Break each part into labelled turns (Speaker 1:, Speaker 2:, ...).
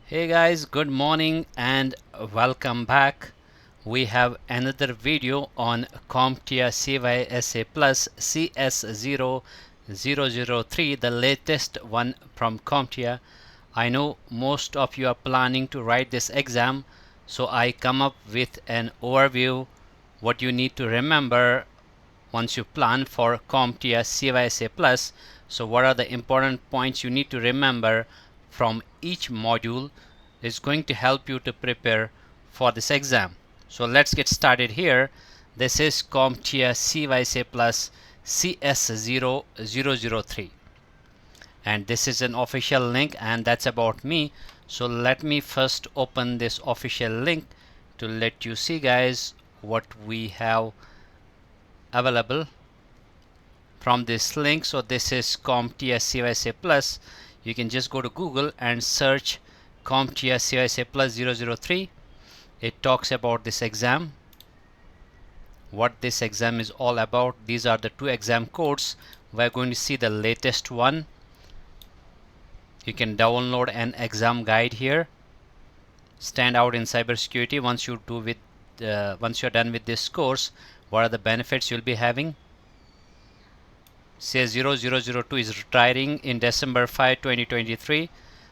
Speaker 1: Hey guys, good morning and welcome back. We have another video on CompTIA CySA Plus CS0-003, the latest one from CompTIA. I know most of you are planning to write this exam, so I come up with an overview what you need to remember once you plan for CompTIA CySA Plus. So what are the important points you need to remember from each module is going to help you to prepare for this exam. So let's get started here. This is CompTIA CySA Plus CS0-003 and this is an official link and that's about me. So let me first open this official link to let you see guys what we have available from this link. So this is CompTIA CySA Plus. You can just go to Google and search CompTIA CySA Plus 003. It talks about this exam, what this exam is all about. These are the two exam codes. We're going to see the latest one. You can download an exam guide here. Stand out in cybersecurity. Once you're done with this course, what are the benefits you'll be having? CS0-002 is retiring in December 5, 2023.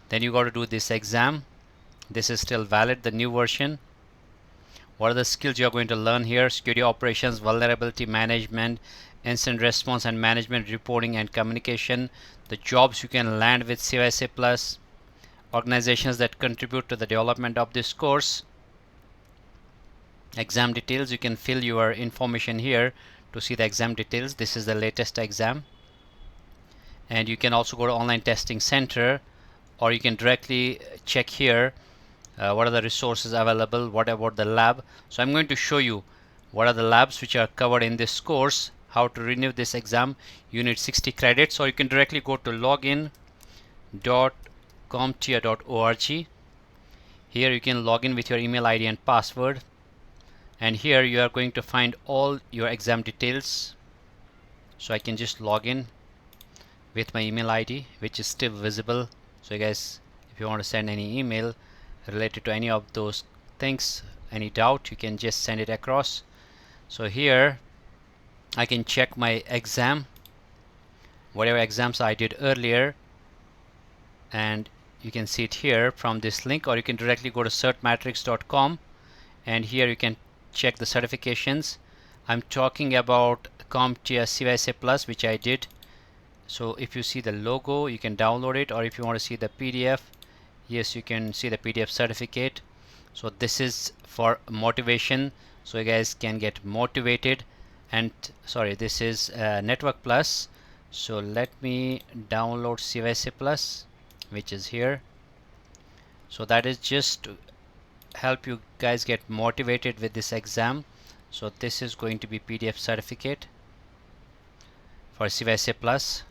Speaker 1: Then you got to do this exam. This is still valid, the new version. What are the skills you are going to learn here? Security operations, vulnerability management, incident response and management, reporting and communication. The jobs you can land with CySA Plus. Organizations that contribute to the development of this course. Exam details, you can fill your information here to see the exam details. This is the latest exam. And you can also go to online testing center, or you can directly check here what are the resources available, what about the lab. So I'm going to show you what are the labs which are covered in this course, how to renew this exam. You need 60 credits, or you can directly go to login.comptia.org. Here you can log in with your email ID and password, and here you are going to find all your exam details. So I can just log in with my email ID, which is still visible. So you guys, if you want to send any email related to any of those things, any doubt, you can just send it across. So here I can check my exam, whatever exams I did earlier, and you can see it here from this link, or you can directly go to certmatrix.com, and here you can check the certifications. I'm talking about CompTIA CySA Plus, which I did. So if you see the logo, you can download it, or if you want to see the PDF, yes, you can see the PDF certificate. So this is for motivation, so you guys can get motivated. And sorry, this is Network Plus. So let me download CySA Plus, which is here. So that is just to help you guys get motivated with this exam. So this is going to be PDF certificate for CySA Plus.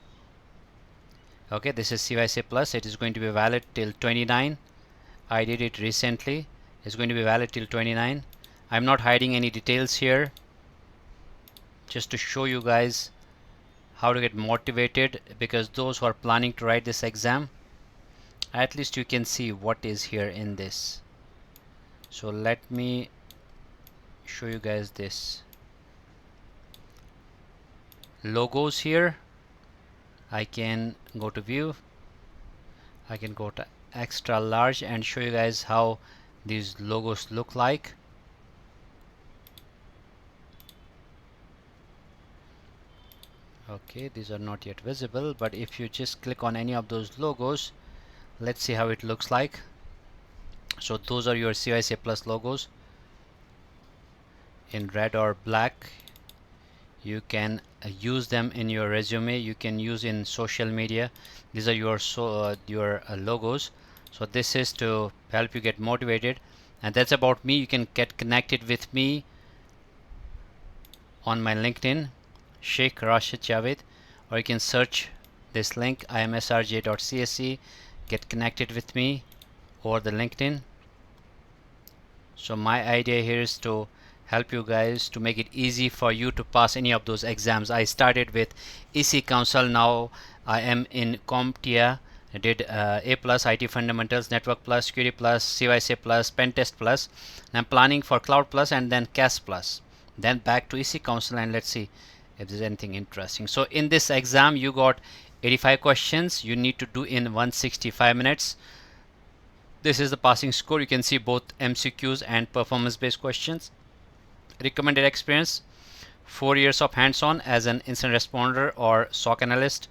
Speaker 1: Okay, this is CySA Plus. It is going to be valid till 29. I did it recently. It's going to be valid till 29. I'm not hiding any details here, just to show you guys how to get motivated, because those who are planning to write this exam, at least you can see what is here in this. So let me show you guys this logos here. I can go to view, I can go to extra large and show you guys how these logos look like. Okay, these are not yet visible, but if you just click on any of those logos, let's see how it looks like. So those are your CySA Plus logos in red or black. You can use them in your resume, you can use in social media. These are your logos. So this is to help you get motivated, and that's about me. You can get connected with me on my LinkedIn, Sheikh Rashid Javed, or you can search this link, imsrj.csc. Get connected with me over the LinkedIn. So my idea here is to help you guys to make it easy for you to pass any of those exams. I started with EC Council, now I am in CompTIA, I did A plus, IT Fundamentals, Network plus, Security plus, CySA plus, Pen Test plus. And I'm planning for Cloud plus and then CAS plus. Then back to EC Council and let's see if there's anything interesting. So in this exam you got 85 questions you need to do in 165 minutes. This is the passing score. You can see both MCQs and performance based questions. Recommended experience: 4 years of hands-on as an incident responder or SOC analyst.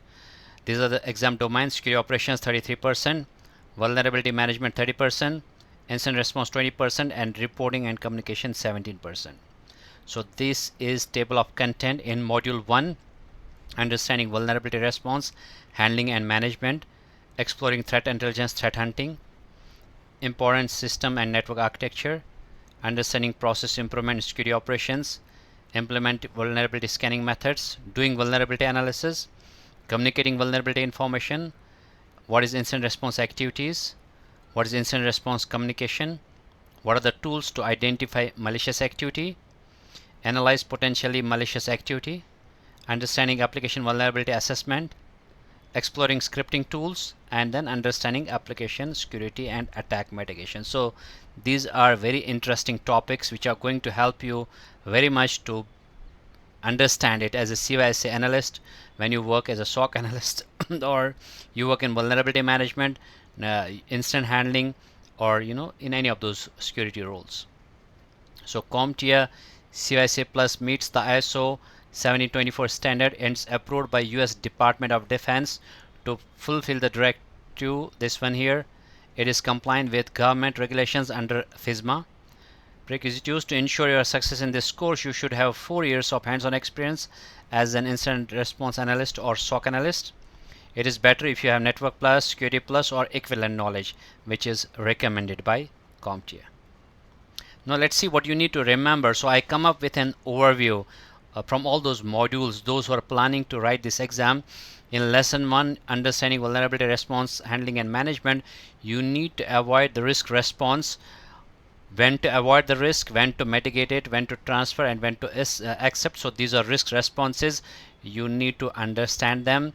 Speaker 1: These are the exam domains: security operations 33%, vulnerability management 30%, incident response 20%, and reporting and communication 17%. So this is table of content in module 1: understanding vulnerability response, handling and management, exploring threat intelligence, threat hunting, important system and network architecture, understanding process improvement in security operations, implement vulnerability scanning methods, doing vulnerability analysis, communicating vulnerability information, what is incident response activities, what is incident response communication, what are the tools to identify malicious activity, analyze potentially malicious activity, understanding application vulnerability assessment, exploring scripting tools, and then understanding application security and attack mitigation. So these are very interesting topics which are going to help you very much to understand it as a CySA analyst when you work as a SOC analyst or you work in vulnerability management, incident handling, or in any of those security roles. So CompTIA CySA Plus meets the ISO 17024 standard and is approved by US Department of Defense to fulfill the directive. This one here, it is compliant with government regulations under FISMA. Prerequisites: to ensure your success in this course, you should have 4 years of hands-on experience as an incident response analyst or SOC analyst. It is better if you have Network plus, Security plus, or equivalent knowledge, which is recommended by CompTIA. Now let's see what you need to remember. So I come up with an overview from all those modules. Those who are planning to write this exam, in lesson 1, understanding vulnerability response, handling and management, you need to avoid the risk response, when to avoid the risk, when to mitigate it, when to transfer, and when to accept. So these are risk responses. You need to understand them.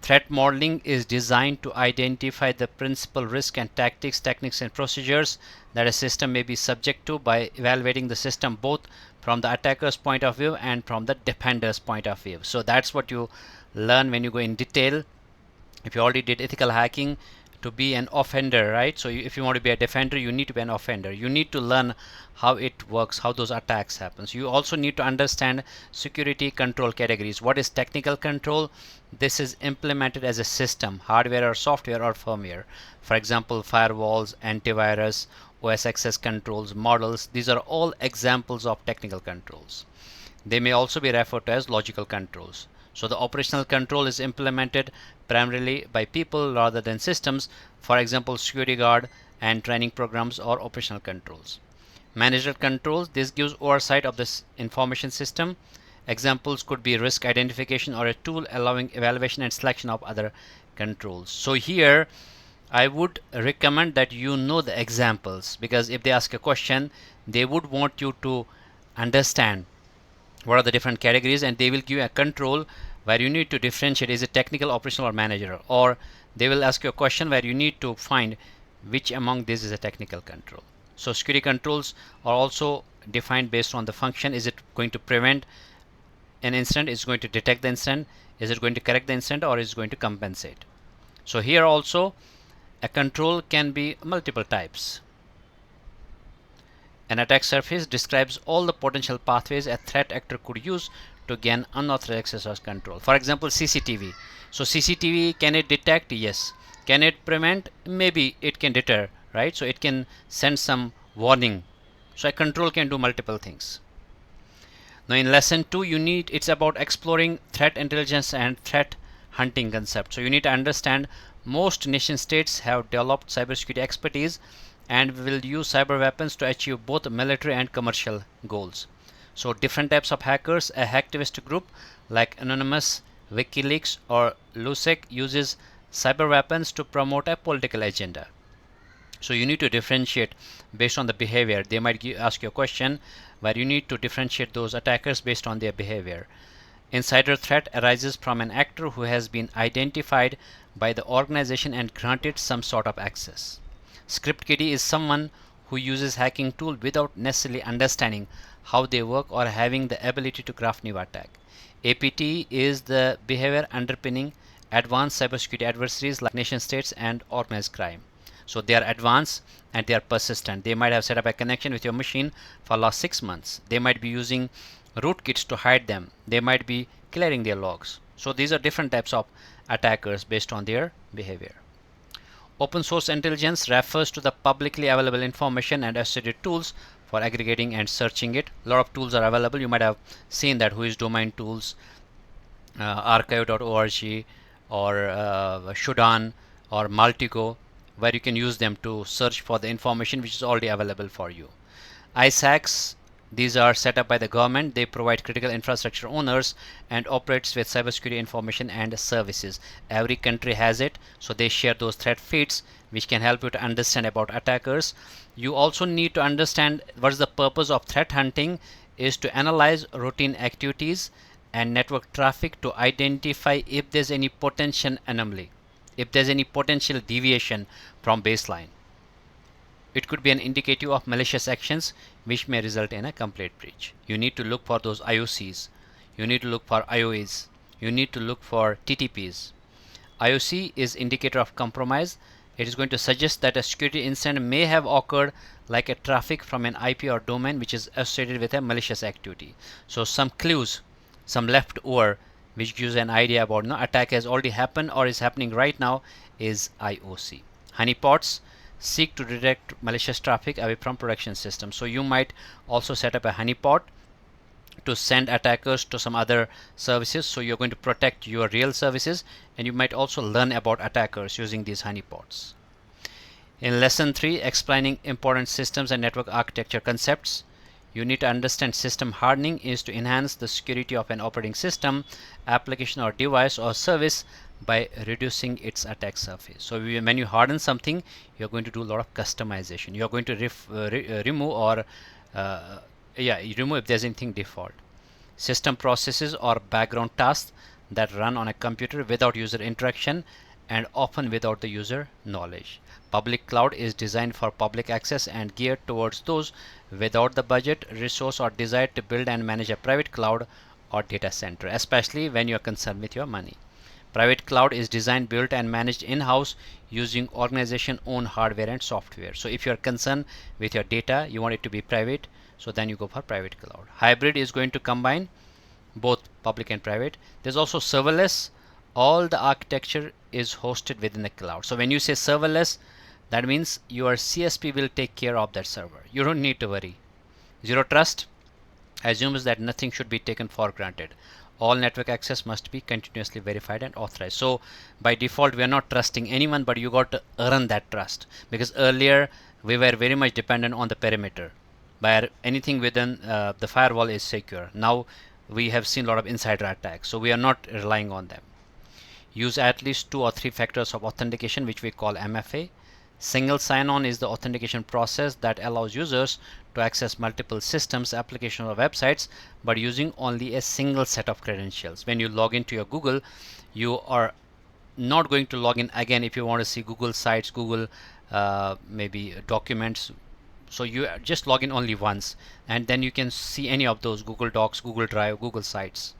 Speaker 1: Threat modeling is designed to identify the principal risk and tactics, techniques, and procedures that a system may be subject to by evaluating the system both from the attacker's point of view and from the defender's point of view. So that's what you learn when you go in detail. If you already did ethical hacking, to be an offender, right? So if you want to be a defender, you need to be an offender. You need to learn how it works, how those attacks happen. So you also need to understand security control categories. What is technical control? This is implemented as a system, hardware or software or firmware. For example, firewalls, antivirus, OS access controls, models. These are all examples of technical controls. They may also be referred to as logical controls. So the operational control is implemented primarily by people rather than systems. For example, security guard and training programs or operational controls. Managerial controls, this gives oversight of this information system. Examples could be risk identification or a tool allowing evaluation and selection of other controls. So here I would recommend that you know the examples, because if they ask a question, they would want you to understand what are the different categories, and they will give you a control where you need to differentiate, is it technical, operational, or managerial, or they will ask you a question where you need to find which among these is a technical control. So security controls are also defined based on the function. Is it going to prevent an incident? Is it going to detect the incident? Is it going to correct the incident, or is it going to compensate? So here also a control can be multiple types. An attack surface describes all the potential pathways a threat actor could use to gain unauthorized access or control. For example, CCTV. So CCTV, can it detect? Yes. Can it prevent? Maybe it can deter, right? So it can send some warning. So a control can do multiple things. Now in lesson 2, it's about exploring threat intelligence and threat hunting concept. So you need to understand most nation states have developed cybersecurity expertise and will use cyber weapons to achieve both military and commercial goals. So different types of hackers. A hacktivist group like Anonymous, WikiLeaks, or LUSEC uses cyber weapons to promote a political agenda. So you need to differentiate based on the behavior. They might ask you a question where you need to differentiate those attackers based on their behavior. Insider threat arises from an actor who has been identified by the organization and granted some sort of access. Script kiddie is someone who uses hacking tool without necessarily understanding how they work or having the ability to craft new attack. APT is the behavior underpinning advanced cybersecurity adversaries like nation states and organized crime. So they are advanced and they are persistent. They might have set up a connection with your machine for last 6 months. They might be using rootkits to hide them. They might be clearing their logs. So these are different types of attackers based on their behavior. Open source intelligence refers to the publicly available information and associated tools for aggregating and searching it. A lot of tools are available. You might have seen that, who is domain tools, archive.org, or Shudan, or Multigo, where you can use them to search for the information which is already available for you. ISACs, these are set up by the government. They provide critical infrastructure owners and operates with cybersecurity information and services. Every country has it, so they share those threat feeds which can help you to understand about attackers. You also need to understand what is the purpose of threat hunting is to analyze routine activities and network traffic to identify if there's any potential anomaly, if there's any potential deviation from baseline. It could be an indicative of malicious actions which may result in a complete breach. You need to look for those IOCs. You need to look for IOAs. You need to look for TTPs. IOC is indicator of compromise. It is going to suggest that a security incident may have occurred, like a traffic from an IP or domain which is associated with a malicious activity. So some clues, some leftover which gives an idea about attack has already happened or is happening right now is IOC. Honeypots seek to detect malicious traffic away from production systems. So you might also set up a honeypot to send attackers to some other services. So you're going to protect your real services, and you might also learn about attackers using these honeypots. In lesson 3, explaining important systems and network architecture concepts, you need to understand system hardening is to enhance the security of an operating system, application or device or service by reducing its attack surface. So when you harden something, you're going to do a lot of customization. You're going to remove or remove if there's anything default. System processes or background tasks that run on a computer without user interaction and often without the user knowledge. Public cloud is designed for public access and geared towards those without the budget, resource or desire to build and manage a private cloud or data center, especially when you are concerned with your money. Private cloud is designed, built and managed in-house using organization owned hardware and software. So if you are concerned with your data, you want it to be private, so then you go for private cloud. Hybrid is going to combine both public and private. There's also serverless. All the architecture is hosted within the cloud. So when you say serverless, that means your CSP will take care of that server. You don't need to worry. Zero trust assumes that nothing should be taken for granted. All network access must be continuously verified and authorized. So by default, we are not trusting anyone, but you got to earn that trust, because earlier we were very much dependent on the perimeter, where anything within the firewall is secure. Now we have seen a lot of insider attacks, so we are not relying on them. Use at least 2 or 3 factors of authentication, which we call MFA. Single sign-on is the authentication process that allows users to access multiple systems, applications or websites, but using only a single set of credentials. When you log into your Google, you are not going to log in again if you want to see Google sites, Google maybe documents. So you just log in only once, and then you can see any of those Google Docs, Google Drive, Google sites.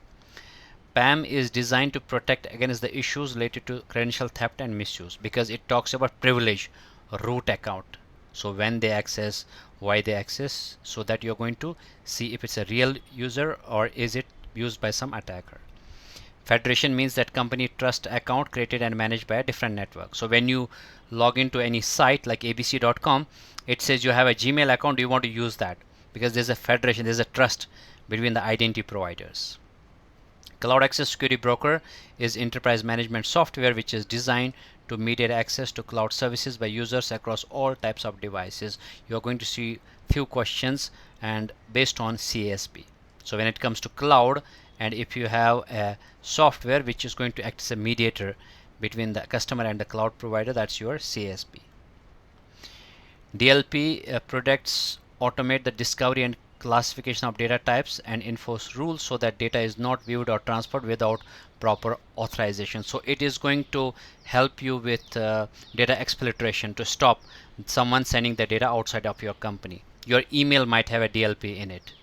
Speaker 1: PAM is designed to protect against the issues related to credential theft and misuse, because it talks about privilege, root account. So when they access, why they access, so that you're going to see if it's a real user or is it used by some attacker. Federation means that company trust account created and managed by a different network. So when you log into any site like abc.com, it says you have a Gmail account, you want to use that, because there's a federation, there's a trust between the identity providers. Cloud Access Security Broker is enterprise management software which is designed to mediate access to cloud services by users across all types of devices. You are going to see few questions and based on CASP. So when it comes to cloud, and if you have a software which is going to act as a mediator between the customer and the cloud provider, that's your CASP. DLP products automate the discovery and classification of data types and enforce rules so that data is not viewed or transferred without proper authorization. So it is going to help you with data exfiltration to stop someone sending the data outside of your company. Your email might have a DLP in it.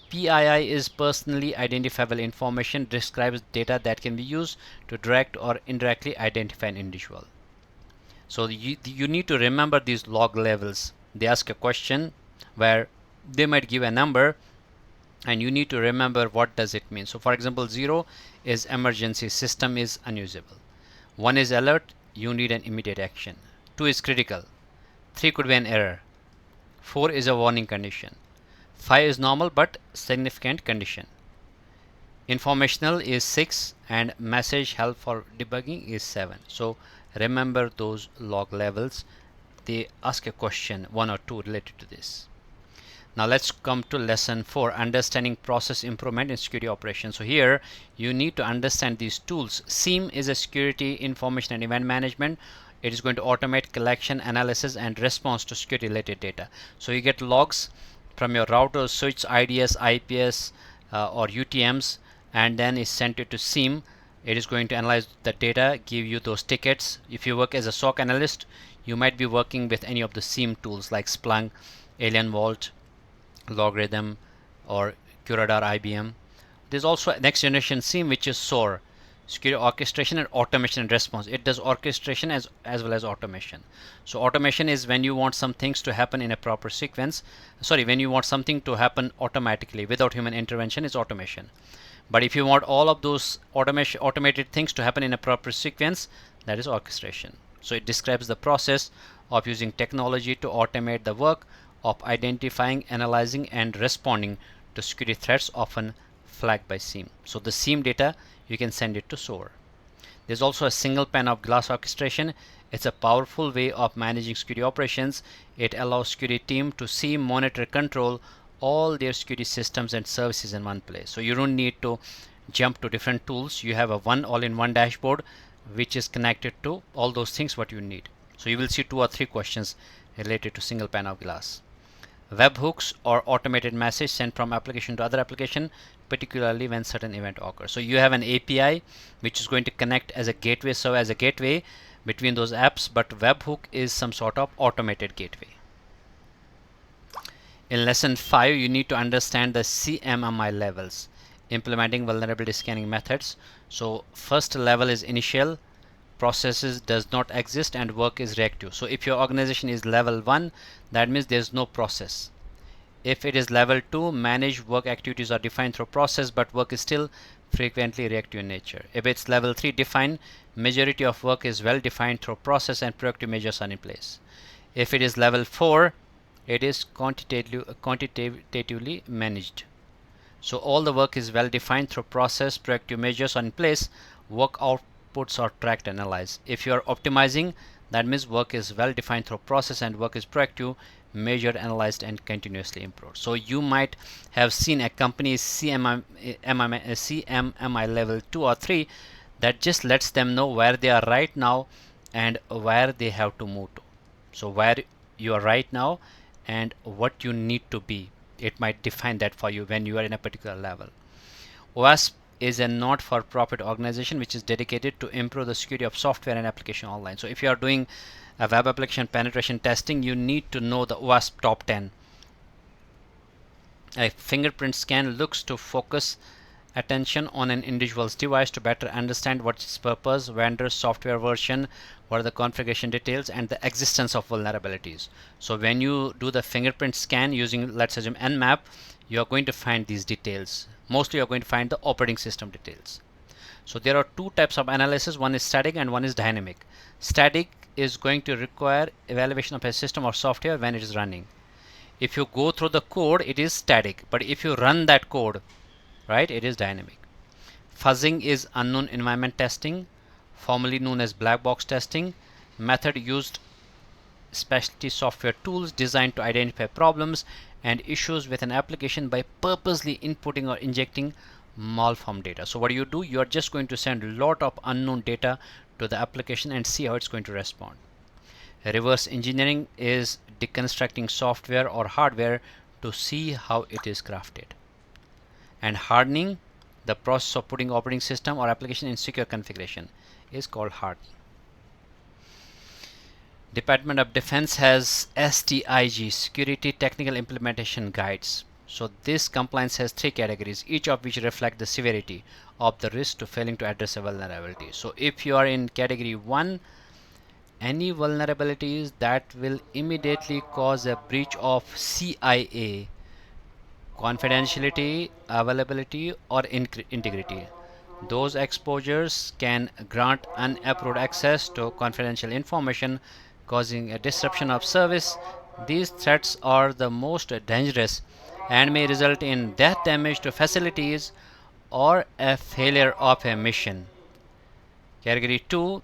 Speaker 1: PII is personally identifiable information, describes data that can be used to direct or indirectly identify an individual. So you need to remember these log levels. They ask a question where they might give a number and you need to remember what does it mean. So for example, 0 is emergency, system is unusable. 1 is alert, you need an immediate action. 2 is critical. 3 could be an error. 4 is a warning condition. 5 is normal but significant condition. Informational is 6 and message help for debugging is 7. So remember those log levels. They ask a question, 1 or 2 related to this. Now let's come to lesson 4, understanding process improvement in security operations. So here you need to understand these tools. SIEM is a security information and event management. It is going to automate collection, analysis and response to security related data. So you get logs from your routers, switch, IDS, IPS or UTMs, and then is sent it to SIEM. It is going to analyze the data, give you those tickets. If you work as a SOC analyst, you might be working with any of the SIEM tools like Splunk, Alien Vault, Logarithm or Curadar IBM. There's also a next generation SIEM which is SOAR, security orchestration and automation and response. It does orchestration as well as automation. So automation is when you want some things to happen in a proper sequence. When you want something to happen automatically without human intervention is automation. But if you want all of those automated things to happen in a proper sequence, that is orchestration. So it describes the process of using technology to automate the work of identifying, analyzing and responding to security threats often flagged by SIEM. So the SIEM data, you can send it to SOAR. There's also a single pane of glass orchestration. It's a powerful way of managing security operations. It allows security team to see, monitor, control all their security systems and services in one place. So you don't need to jump to different tools. You have a all-in-one dashboard which is connected to all those things what you need. So you will see 2 or 3 questions related to single pane of glass. Webhooks or automated message sent from application to other application, particularly when certain event occurs. So you have an API which is going to connect as a gateway, serve as a gateway between those apps, but webhook is some sort of automated gateway. In lesson 5, you need to understand the CMMI levels, implementing vulnerability scanning methods. So first level is initial, processes does not exist and work is reactive. So if your organization is level 1, that means there is no process. If it is level 2, managed work activities are defined through process but work is still frequently reactive in nature. If it's level 3 defined, majority of work is well defined through process and proactive measures are in place. If it is level 4, it is quantitatively managed. So all the work is well defined through process, proactive measures are in place, work outputs are tracked and analyzed. If you are optimizing, that means work is well defined through process and work is proactive, measured, analyzed and continuously improved. So you might have seen a company's CMMI level 2 or 3 that just lets them know where they are right now and where they have to move to. So where you are right now and what you need to be, it might define that for you when you are in a particular level. OWASP is a not-for-profit organization which is dedicated to improve the security of software and application online. So if you are doing a web application penetration testing, you need to know the OWASP top 10. A fingerprint scan looks to focus attention on an individual's device to better understand what's its purpose, vendor, software version, what are the configuration details and the existence of vulnerabilities. So when you do the fingerprint scan using, let's assume, Nmap, you are going to find these details. Mostly you are going to find the operating system details. So there are 2 types of analysis, one is static and one is dynamic. Static is going to require evaluation of a system or software when it is running. If you go through the code, it is static, but if you run that code, right, it is dynamic. Fuzzing is unknown environment testing, formerly known as black box testing. Method used specialty software tools designed to identify problems and issues with an application by purposely inputting or injecting malformed data. So what do? You are just going to send a lot of unknown data to the application and see how it's going to respond. Reverse engineering is deconstructing software or hardware to see how it is crafted. And hardening, the process of putting operating system or application in secure configuration, is called hardening. Department of Defense has STIG, Security Technical Implementation Guides. So this compliance has 3 categories, each of which reflect the severity of the risk to failing to address a vulnerability. So if you are in category 1, any vulnerabilities that will immediately cause a breach of CIA, confidentiality, availability, or integrity. Those exposures can grant unapproved access to confidential information, causing a disruption of service. These threats are the most dangerous and may result in death, damage to facilities, or a failure of a mission. Category 2,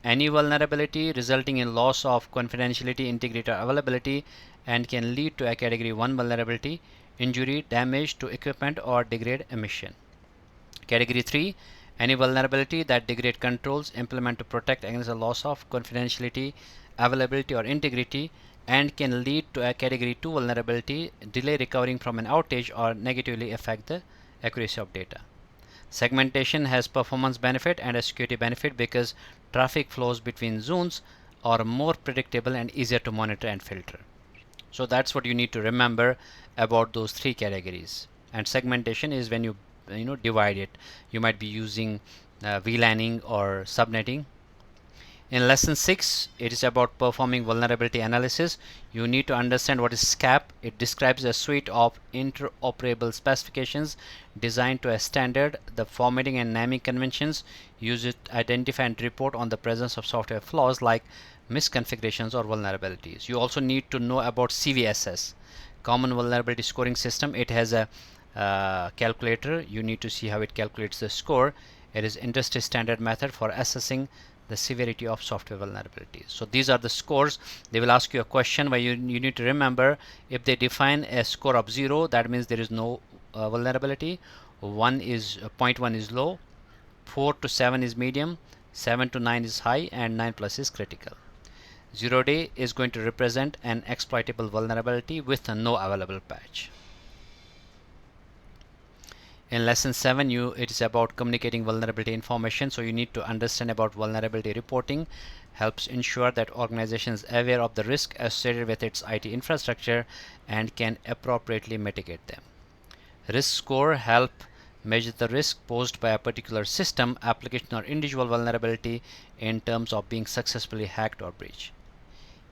Speaker 1: any vulnerability resulting in loss of confidentiality, integrity, or availability, and can lead to a category 1 vulnerability, injury, damage to equipment, or degrade a mission. Category 3, any vulnerability that degrade controls implement to protect against the loss of confidentiality, availability, or integrity, and can lead to a category 2 vulnerability, delay recovering from an outage, or negatively affect the accuracy of data. Segmentation has performance benefit and a security benefit because traffic flows between zones are more predictable and easier to monitor and filter. So that's what you need to remember about those 3 categories. And segmentation is when you divide it. You might be using VLANing or subnetting. In lesson 6, it is about performing vulnerability analysis. You need to understand what is SCAP. It describes a suite of interoperable specifications designed to a standard. The formatting and naming conventions used to identify and report on the presence of software flaws like misconfigurations or vulnerabilities. You also need to know about CVSS, Common Vulnerability Scoring System. It has a calculator. You need to see how it calculates the score. It is industry standard method for assessing the severity of software vulnerabilities. So these are the scores. They will ask you a question where you need to remember, if they define a score of 0, that means there is no vulnerability. 1 is 0.1 is low, 4 to 7 is medium, 7 to 9 is high, and 9 plus is critical. 0 day is going to represent an exploitable vulnerability with no available patch. In lesson 7, it is about communicating vulnerability information. So you need to understand about vulnerability reporting. Helps ensure that organizations are aware of the risk associated with its IT infrastructure and can appropriately mitigate them. Risk score help measure the risk posed by a particular system, application, or individual vulnerability in terms of being successfully hacked or breached.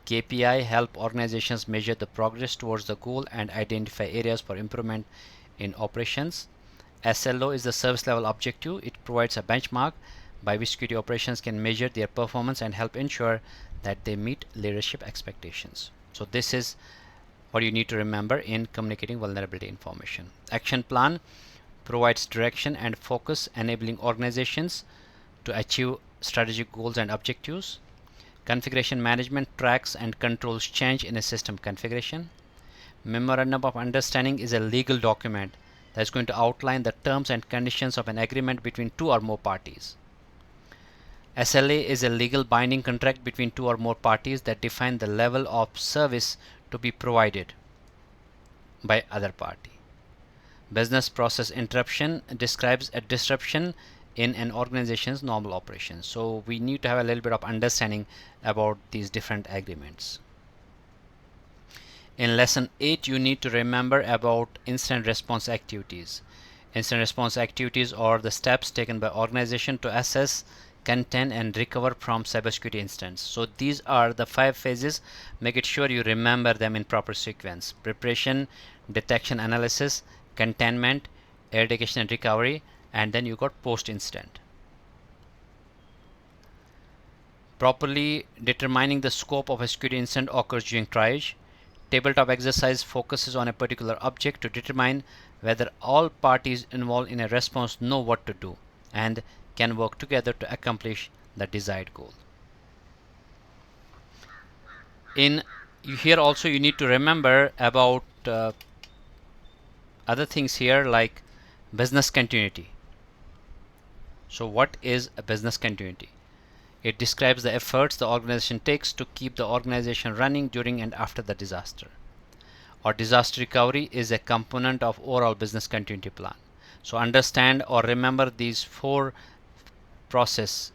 Speaker 1: KPI help organizations measure the progress towards the goal and identify areas for improvement in operations. SLO is the service level objective. It provides a benchmark by which security operations can measure their performance and help ensure that they meet leadership expectations. So this is what you need to remember in communicating vulnerability information. Action plan provides direction and focus, enabling organizations to achieve strategic goals and objectives. Configuration management tracks and controls change in a system configuration. Memorandum of Understanding is a legal document that's going to outline the terms and conditions of an agreement between 2 or more parties. SLA is a legal binding contract between 2 or more parties that define the level of service to be provided by other party. Business process interruption describes a disruption in an organization's normal operations. So we need to have a little bit of understanding about these different agreements. In lesson 8, you need to remember about incident response activities. Incident response activities are the steps taken by organization to assess, contain, and recover from cybersecurity incidents. So these are the 5 phases. Make it sure you remember them in proper sequence: preparation, detection, analysis, containment, eradication and recovery, and then you got post-incident. Properly determining the scope of a security incident occurs during triage. Tabletop exercise focuses on a particular object to determine whether all parties involved in a response know what to do and can work together to accomplish the desired goal. Here also you need to remember about other things here, like business continuity. So what is a business continuity? It describes the efforts the organization takes to keep the organization running during and after the disaster. or disaster recovery is a component of overall business continuity plan. So understand or remember these four process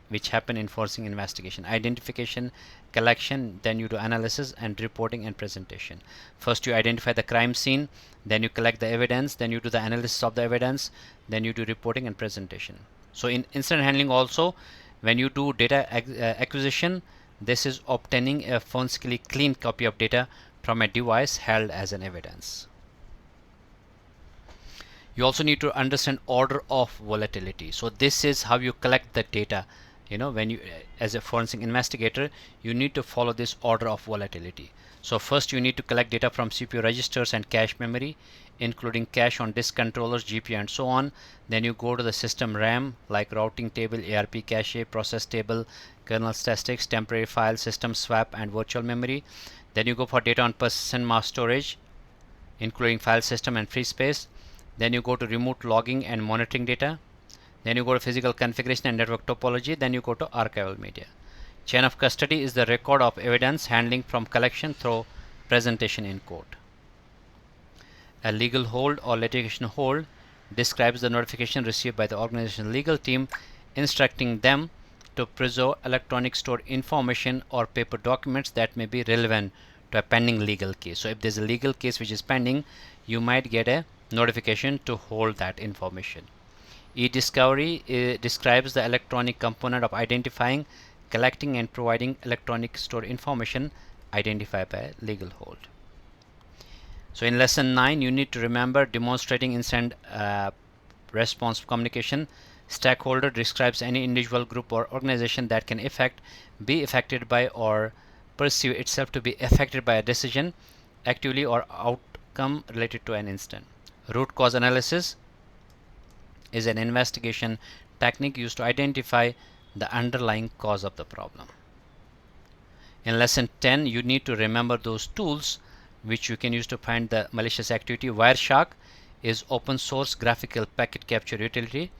Speaker 1: which happen in forensic investigation: identification, collection, then you do analysis, and reporting and presentation. First you identify the crime scene, then you collect the evidence, then you do the analysis of the evidence, then you do reporting and presentation. So in incident handling also, when you do data acquisition, this is obtaining a forensically clean copy of data from a device held as an evidence. You also need to understand order of volatility. So this is how you collect the data. When you, as a forensic investigator, you need to follow this order of volatility. So first you need to collect data from CPU registers and cache memory, including cache on disk controllers, GPU, and so on. Then you go to the system RAM, like routing table, ARP cache, process table, kernel statistics, temporary file, system swap, and virtual memory. Then you go for data on persistent mass storage, including file system and free space. Then you go to remote logging and monitoring data. Then you go to physical configuration and network topology. Then you go to archival media. Chain of custody is the record of evidence handling from collection through presentation in court. A legal hold or litigation hold describes the notification received by the organization's legal team instructing them to preserve electronic stored information or paper documents that may be relevant to a pending legal case. So if there's a legal case which is pending, you might get a notification to hold that information. E-discovery describes the electronic component of identifying, collecting, and providing electronic stored information identified by legal hold. So in lesson 9, you need to remember demonstrating incident response communication. Stakeholder describes any individual, group, or organization that can be affected by or perceive itself to be affected by a decision, actively or outcome related to an incident. Root cause analysis is an investigation technique used to identify the underlying cause of the problem. In lesson 10, you need to remember those tools which you can use to find the malicious activity. Wireshark is open source graphical packet capture utility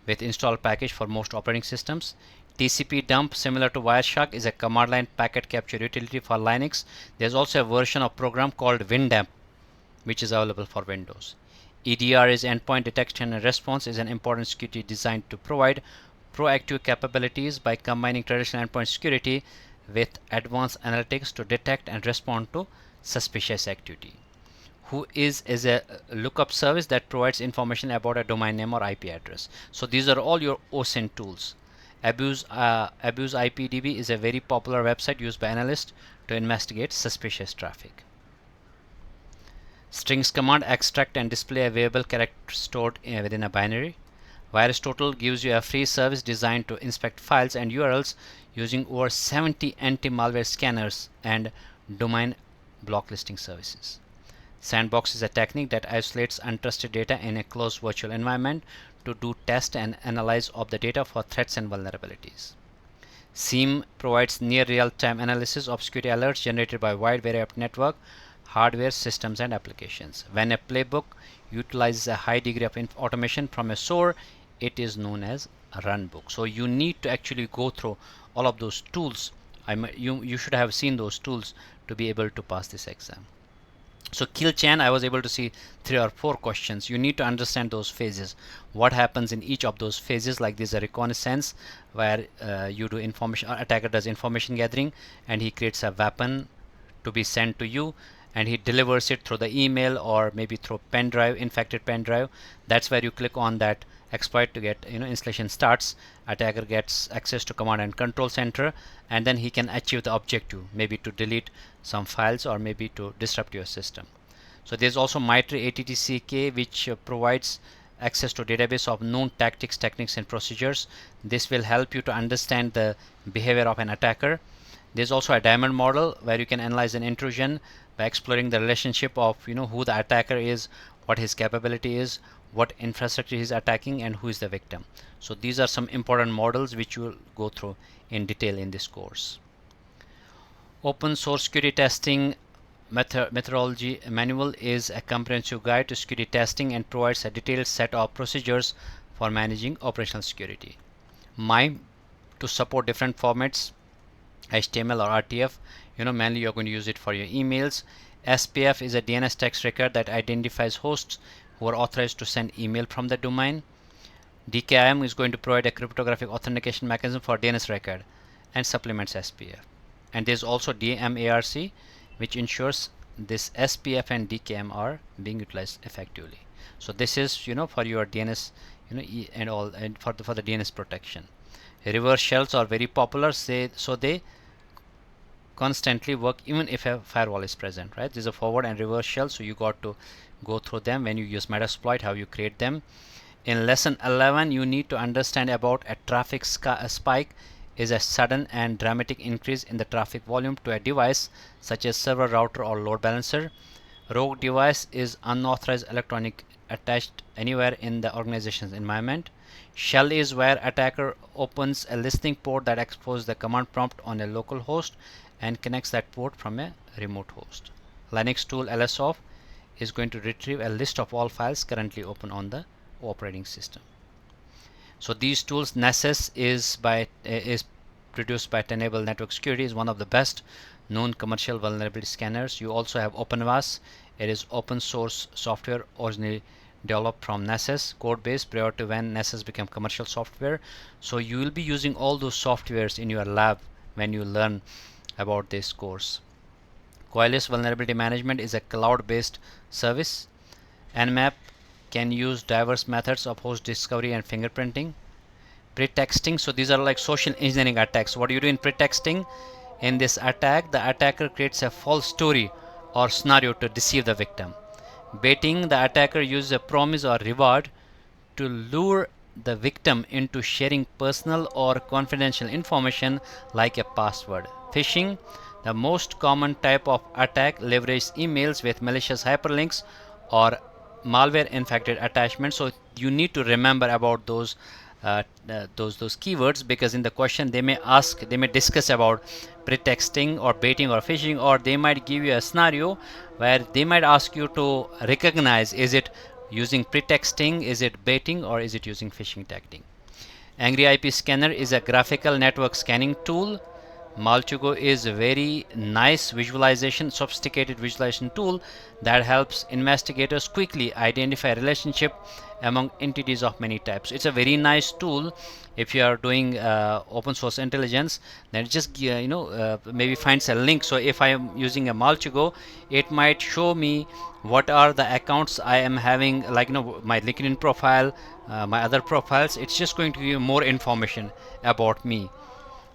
Speaker 1: with installed package for most operating systems. TCP dump, similar to Wireshark, is a command line packet capture utility for Linux. There's also a version of program called WinDump which is available for Windows. EDR is endpoint detection and response, is an important security designed to provide proactive capabilities by combining traditional endpoint security with advanced analytics to detect and respond to suspicious activity. Whois is a lookup service that provides information about a domain name or IP address. So these are all your OSINT tools. Abuse IPDB is a very popular website used by analysts to investigate suspicious traffic. Strings command extract and display a variable character stored within a binary. VirusTotal gives you a free service designed to inspect files and URLs using over 70 anti-malware scanners and domain blocklisting services. Sandbox is a technique that isolates untrusted data in a closed virtual environment to do test and analyze of the data for threats and vulnerabilities. SIEM provides near real-time analysis of security alerts generated by a wide variety of network, hardware, systems, and applications. When a playbook utilizes a high degree of automation from a SOAR, it is known as a runbook. So you need to actually go through all of those tools. You should have seen those tools to be able to pass this exam. So kill chain, I was able to see 3 or 4 questions. You need to understand those phases. What happens in each of those phases? Like there's a reconnaissance where you do information, attacker does information gathering, and he creates a weapon to be sent to you, and he delivers it through the email or maybe through pen drive, infected pen drive. That's where you click on that exploit to get installation starts. Attacker gets access to command and control center, and then he can achieve the objective, maybe to delete some files or maybe to disrupt your system. So there's also MITRE ATTCK, which provides access to database of known tactics, techniques, and procedures. This will help you to understand the behavior of an attacker. There's also a diamond model where you can analyze an intrusion by exploring the relationship of who the attacker is, what his capability is, what infrastructure he's attacking, and who is the victim. So these are some important models which you will go through in detail in this course. Open source security testing methodology manual is a comprehensive guide to security testing and provides a detailed set of procedures for managing operational security. MIME to support different formats HTML or RTF. Mainly you're going to use it for your emails. SPF is a DNS text record that identifies hosts who are authorized to send email from the domain. DKIM is going to provide a cryptographic authentication mechanism for DNS record and supplements SPF. And there's also DMARC, which ensures this SPF and DKIM are being utilized effectively. So this is for your DNS and all, and for the DNS protection. Reverse shells are very popular, so they constantly work even if a firewall is present, right? There's a forward and reverse shell, so you got to go through them when you use Metasploit, how you create them. In lesson 11, you need to understand about a traffic spike is a sudden and dramatic increase in the traffic volume to a device such as server, router, or load balancer. Rogue device is unauthorized electronic attached anywhere in the organization's environment. Shell is where attacker opens a listening port that exposes the command prompt on a local host and connects that port from a remote host. Linux tool lsoff is going to retrieve a list of all files currently open on the operating system. So these tools, Nessus is produced by Tenable Network Security, is one of the best known commercial vulnerability scanners. You also have OpenVAS. It is open source software originally developed from Nessus code base prior to when Nessus became commercial software. So you will be using all those softwares in your lab when you learn about this course. Qualys Vulnerability Management is a cloud-based service. Nmap can use diverse methods of host discovery and fingerprinting. Pretexting, so these are like social engineering attacks. What do you do in pretexting? In this attack, the attacker creates a false story or scenario to deceive the victim. Baiting, the attacker uses a promise or reward to lure the victim into sharing personal or confidential information like a password. Phishing, the most common type of attack, leverages emails with malicious hyperlinks or malware infected attachments. So you need to remember about those keywords, because in the question they may discuss about pretexting or baiting or phishing, or they might give you a scenario where they might ask you to recognize, is it using pretexting, is it baiting, or is it using phishing tactic. Angry IP Scanner is a graphical network scanning tool. Maltugo is a very nice sophisticated visualization tool that helps investigators quickly identify relationship among entities of many types. It's a very nice tool if you are doing open source intelligence. Then it just maybe finds a link. So if I am using a Maltugo, it might show me what are the accounts I am having, like my LinkedIn profile, my other profiles. It's just going to give you more information about me.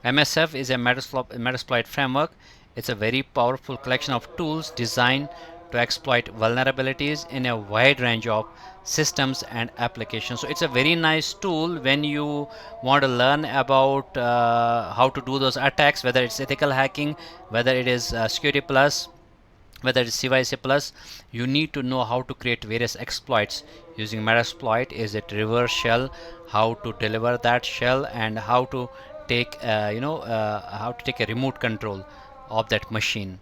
Speaker 1: MSF is a Metasploit framework. It's a very powerful collection of tools designed to exploit vulnerabilities in a wide range of systems and applications. So it's a very nice tool when you want to learn about how to do those attacks, whether it's ethical hacking, whether it is Security Plus, whether it's CySA Plus. You need to know how to create various exploits using Metasploit. Is it reverse shell, how to deliver that shell, and how to take how to take a remote control of that machine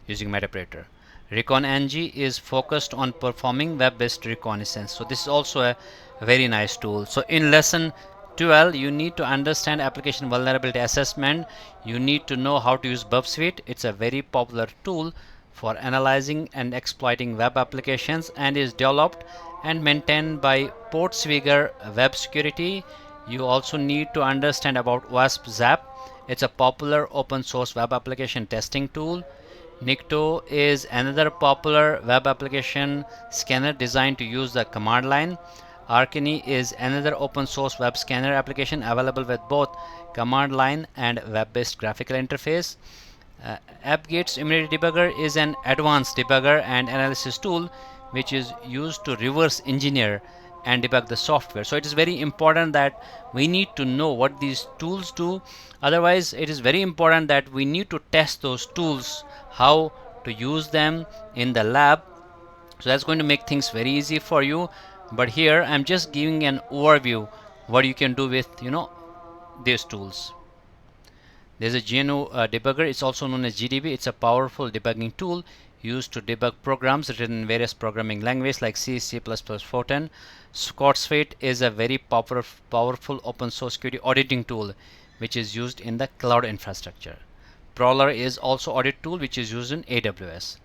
Speaker 1: using Metaparator. Recon NG is focused on performing web-based reconnaissance. So this is also a very nice tool. So in lesson 12, you need to understand application vulnerability assessment. You need to know how to use Burp Suite. It's a very popular tool for analyzing and exploiting web applications and is developed and maintained by Portswigger Web Security. You also need to understand about WASP-ZAP. It's a popular open source web application testing tool. Nikto is another popular web application scanner designed to use the command line. Arkany is another open source web scanner application available with both command line and web-based graphical interface. AppGate's Immunity Debugger is an advanced debugger and analysis tool which is used to reverse engineer and debug the software. So it is very important that we need to know what these tools do. Otherwise, it is very important that we need to test those tools, how to use them in the lab. So that's going to make things very easy for you. But here I'm just giving an overview what you can do with these tools. There's a GNU debugger. It's also known as GDB. It's a powerful debugging tool used to debug programs written in various programming languages like C, C++, Fortran. ScotSuite is a very powerful open source security auditing tool which is used in the cloud infrastructure. Prowler is also audit tool which is used in AWS.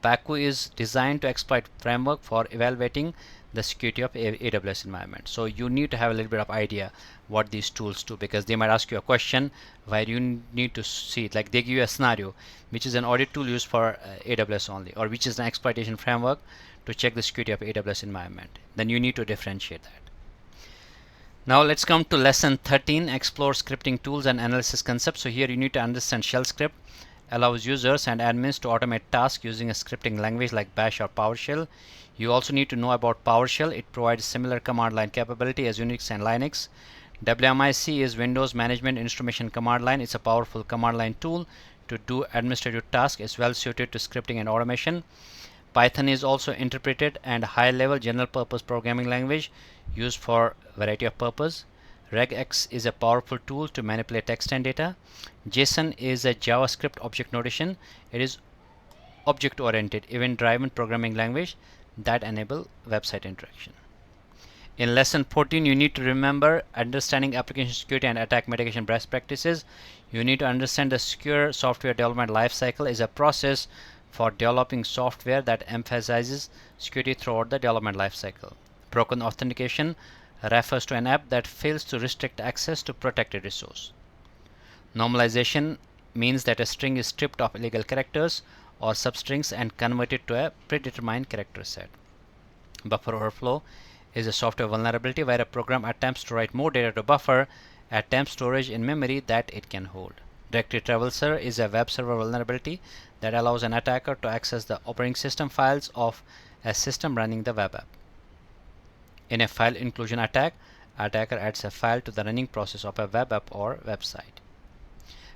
Speaker 1: Pacu is designed to exploit framework for evaluating the security of AWS environment. So you need to have a little bit of idea what these tools do, because they might ask you a question where you need to see it. Like they give you a scenario which is an audit tool used for AWS only, or which is an exploitation framework to check the security of AWS environment. Then you need to differentiate that. Now let's come to lesson 13, explore scripting tools and analysis concepts. So here you need to understand shell script allows users and admins to automate tasks using a scripting language like Bash or PowerShell. You also need to know about PowerShell. It provides similar command line capability as Unix and Linux. WMIC is Windows Management Instrumentation Command Line. It's a powerful command line tool to do administrative tasks. It's well suited to scripting and automation. Python is also interpreted and high-level general-purpose programming language used for variety of purpose. Regex is a powerful tool to manipulate text and data. JSON is a JavaScript object notation. It is object-oriented, event-driven programming language that enable website interaction. In lesson 14, you need to remember understanding application security and attack mitigation best practices. You need to understand the secure software development lifecycle is a process for developing software that emphasizes security throughout the development lifecycle. Broken authentication refers to an app that fails to restrict access to protected resource. Normalization means that a string is stripped of illegal characters or substrings and converted to a predetermined character set. Buffer overflow is a software vulnerability where a program attempts to write more data to buffer at temp storage in memory that it can hold. Directory traverser is a web server vulnerability that allows an attacker to access the operating system files of a system running the web app. In a file inclusion attack, attacker adds a file to the running process of a web app or website.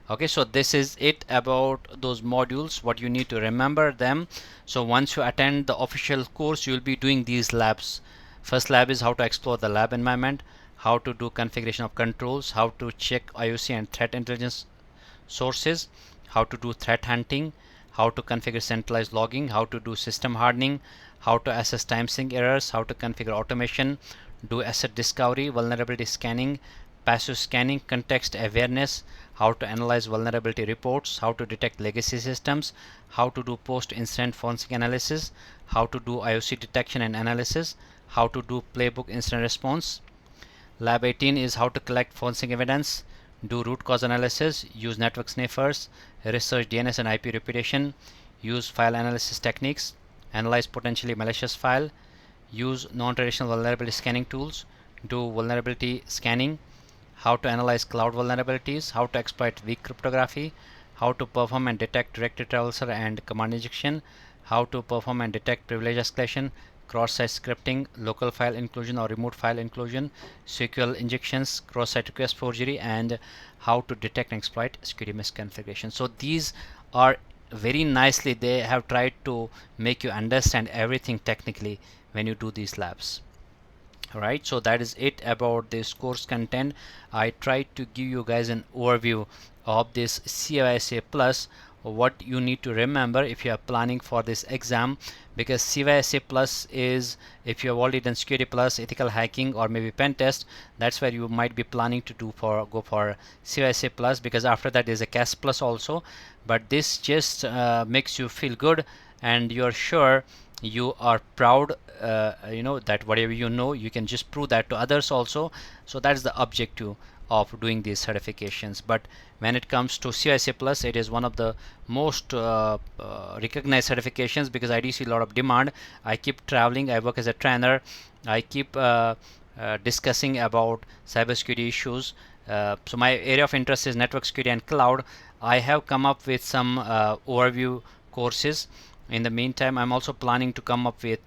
Speaker 1: Okay, so this is it about those modules, what you need to remember them. So once you attend the official course, you will be doing these labs. First lab is how to explore the lab environment, how to do configuration of controls, how to check IOC and threat intelligence sources, how to do threat hunting, how to configure centralized logging, how to do system hardening, how to assess time sync errors, how to configure automation, do asset discovery, vulnerability scanning, passive scanning, context awareness, how to analyze vulnerability reports, how to detect legacy systems, how to do post-incident forensic analysis, how to do IOC detection and analysis, how to do playbook incident response. Lab 18 is how to collect forensic evidence, do root cause analysis, use network sniffers, research DNS and IP reputation, use file analysis techniques, analyze potentially malicious file, use non-traditional vulnerability scanning tools, do vulnerability scanning, how to analyze cloud vulnerabilities, how to exploit weak cryptography, how to perform and detect directory traverser and command injection, how to perform and detect privilege escalation, cross-site scripting, local file inclusion or remote file inclusion, SQL injections, cross-site request forgery, and how to detect and exploit security misconfiguration. So these are very nicely, they have tried to make you understand everything technically when you do these labs. Alright, so that is it about this course content. I tried to give you guys an overview of this CySA Plus, what you need to remember if you are planning for this exam, because CySA Plus is, if you have already done Security Plus, Ethical Hacking, or maybe Pen Test, that's where you might be planning to go for CySA Plus, because after that there's a CAS Plus also. But this just makes you feel good and you're sure, you are proud, you know, that whatever you know, you can just prove that to others also. So that's the objective of doing these certifications. But when it comes to CySA Plus, it is one of the most recognized certifications, because I do see a lot of demand. I keep traveling, I work as a trainer, I keep discussing about cybersecurity issues. So my area of interest is network security and cloud. I have come up with some overview courses. In the meantime, I'm also planning to come up with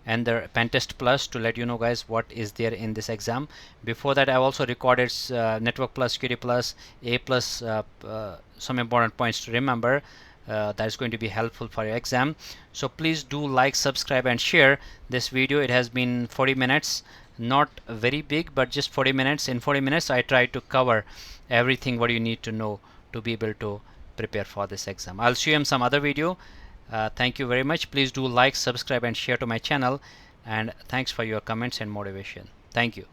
Speaker 1: another Pentest Plus to let you know guys what is there in this exam. Before that, I've also recorded Network Plus, Security Plus, A Plus, some important points to remember. That is going to be helpful for your exam. So please do like, subscribe, and share this video. It has been 40 minutes, not very big, but just 40 minutes. In 40 minutes, I try to cover everything what you need to know to be able to prepare for this exam. I'll show you in some other video. Thank you very much. Please do like, subscribe, and share to my channel, and thanks for your comments and motivation. Thank you.